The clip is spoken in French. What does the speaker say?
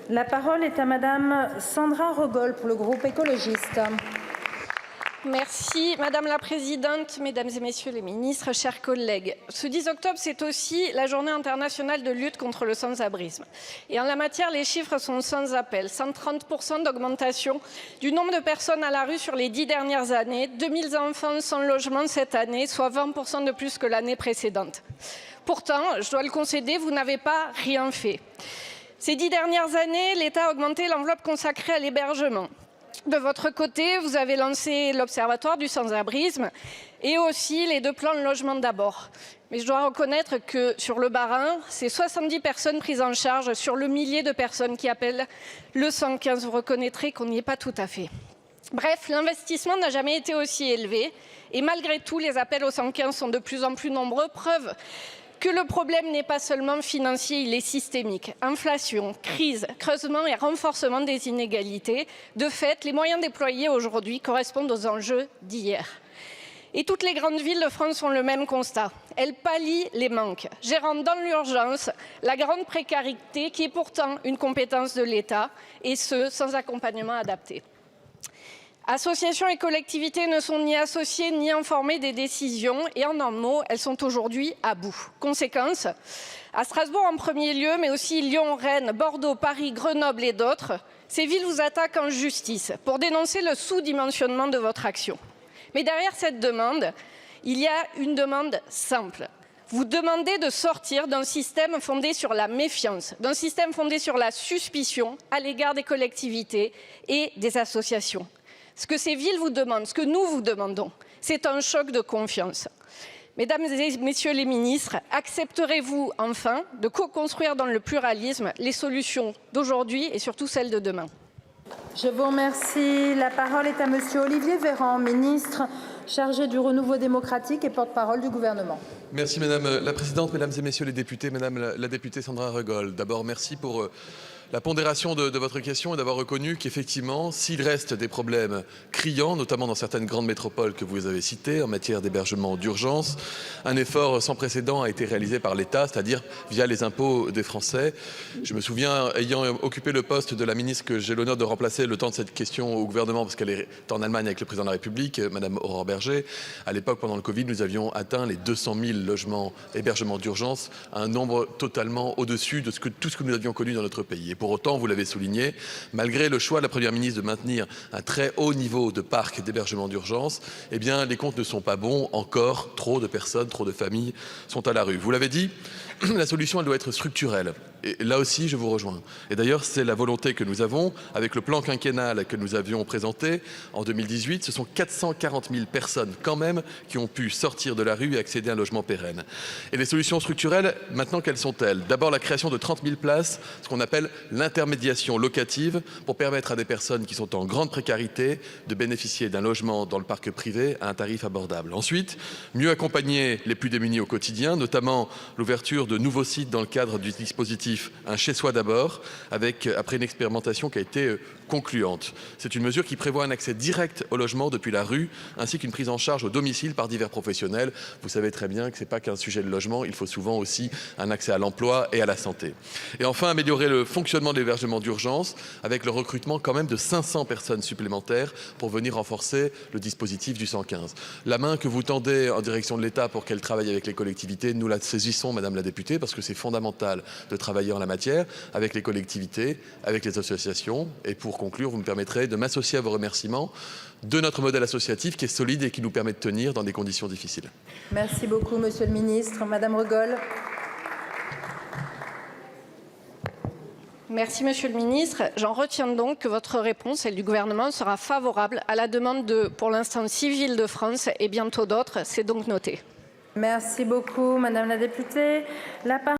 La parole est à Madame Sandra Rogol pour le groupe écologiste. Merci Madame la Présidente, Mesdames et Messieurs les ministres, chers collègues. Ce 10 octobre, c'est aussi la journée internationale de lutte contre le sans-abrisme. Et en la matière, les chiffres sont sans appel. 130% d'augmentation du nombre de personnes à la rue sur les 10 dernières années, 2000 enfants sans logement cette année, soit 20% de plus que l'année précédente. Pourtant, je dois le concéder, vous n'avez pas rien fait. Ces 10 dernières années, l'État a augmenté l'enveloppe consacrée à l'hébergement. De votre côté, vous avez lancé l'Observatoire du sans-abrisme et aussi les 2 plans de logement d'abord. Mais je dois reconnaître que sur le Bas-Rhin, c'est 70 personnes prises en charge sur le millier de personnes qui appellent le 115. Vous reconnaîtrez qu'on n'y est pas tout à fait. Bref, l'investissement n'a jamais été aussi élevé et malgré tout, les appels au 115 sont de plus en plus nombreux. Preuve que le problème n'est pas seulement financier, il est systémique. Inflation, crise, creusement et renforcement des inégalités. De fait, les moyens déployés aujourd'hui correspondent aux enjeux d'hier. Et toutes les grandes villes de France font le même constat. Elles pallient les manques, gérant dans l'urgence la grande précarité qui est pourtant une compétence de l'État, et ce, sans accompagnement adapté. Associations et collectivités ne sont ni associées ni informées des décisions et en un mot, elles sont aujourd'hui à bout. Conséquence, à Strasbourg en premier lieu, mais aussi Lyon, Rennes, Bordeaux, Paris, Grenoble et d'autres, ces villes vous attaquent en justice pour dénoncer le sous-dimensionnement de votre action. Mais derrière cette demande, il y a une demande simple. Vous demandez de sortir d'un système fondé sur la méfiance, d'un système fondé sur la suspicion à l'égard des collectivités et des associations. Ce que ces villes vous demandent, ce que nous vous demandons, c'est un choc de confiance. Mesdames et Messieurs les ministres, accepterez-vous enfin de co-construire dans le pluralisme les solutions d'aujourd'hui et surtout celles de demain? Je vous remercie. La parole est à Monsieur Olivier Véran, ministre chargé du renouveau démocratique et porte-parole du gouvernement. Merci Madame la Présidente, Mesdames et Messieurs les députés, Madame la députée Sandra Rogol. D'abord, merci pour la pondération de votre question et d'avoir reconnu qu'effectivement, s'il reste des problèmes criants, notamment dans certaines grandes métropoles que vous avez citées en matière d'hébergement d'urgence, un effort sans précédent a été réalisé par l'État, c'est-à-dire via les impôts des Français. Je me souviens, ayant occupé le poste de la ministre que j'ai l'honneur de remplacer le temps de cette question au gouvernement, parce qu'elle est en Allemagne avec le président de la République, Madame Aurore Berger. À l'époque, pendant le Covid, nous avions atteint les 200 000 logements hébergement d'urgence, un nombre totalement au-dessus de tout ce que nous avions connu dans notre pays. Pour autant, vous l'avez souligné, malgré le choix de la Première ministre de maintenir un très haut niveau de parc d'hébergement d'urgence, eh bien, les comptes ne sont pas bons. Encore, trop de personnes, trop de familles sont à la rue. Vous l'avez dit, la solution, elle doit être structurelle. Et là aussi, je vous rejoins. Et d'ailleurs, c'est la volonté que nous avons avec le plan quinquennal que nous avions présenté en 2018. Ce sont 440 000 personnes quand même qui ont pu sortir de la rue et accéder à un logement pérenne. Et les solutions structurelles, maintenant, quelles sont-elles? D'abord, la création de 30 000 places, ce qu'on appelle l'intermédiation locative, pour permettre à des personnes qui sont en grande précarité de bénéficier d'un logement dans le parc privé à un tarif abordable. Ensuite, mieux accompagner les plus démunis au quotidien, notamment l'ouverture de nouveaux sites dans le cadre du dispositif Un chez-soi d'abord, après une expérimentation qui a été concluante. C'est une mesure qui prévoit un accès direct au logement depuis la rue, ainsi qu'une prise en charge au domicile par divers professionnels. Vous savez très bien que ce n'est pas qu'un sujet de logement, il faut souvent aussi un accès à l'emploi et à la santé. Et enfin, améliorer le fonctionnement de l'hébergement d'urgence, avec le recrutement quand même de 500 personnes supplémentaires pour venir renforcer le dispositif du 115. La main que vous tendez en direction de l'État pour qu'elle travaille avec les collectivités, nous la saisissons, Madame la députée, parce que c'est fondamental de travailler en la matière avec les collectivités, avec les associations. Et pour conclure, vous me permettrez de m'associer à vos remerciements de notre modèle associatif qui est solide et qui nous permet de tenir dans des conditions difficiles. Merci beaucoup, Monsieur le Ministre. Madame Rogol. Merci Monsieur le Ministre. J'en retiens donc que votre réponse, celle du gouvernement, sera favorable à la demande de, pour l'instant, 6 villes de France et bientôt d'autres. C'est donc noté. Merci beaucoup, Madame la députée. La parole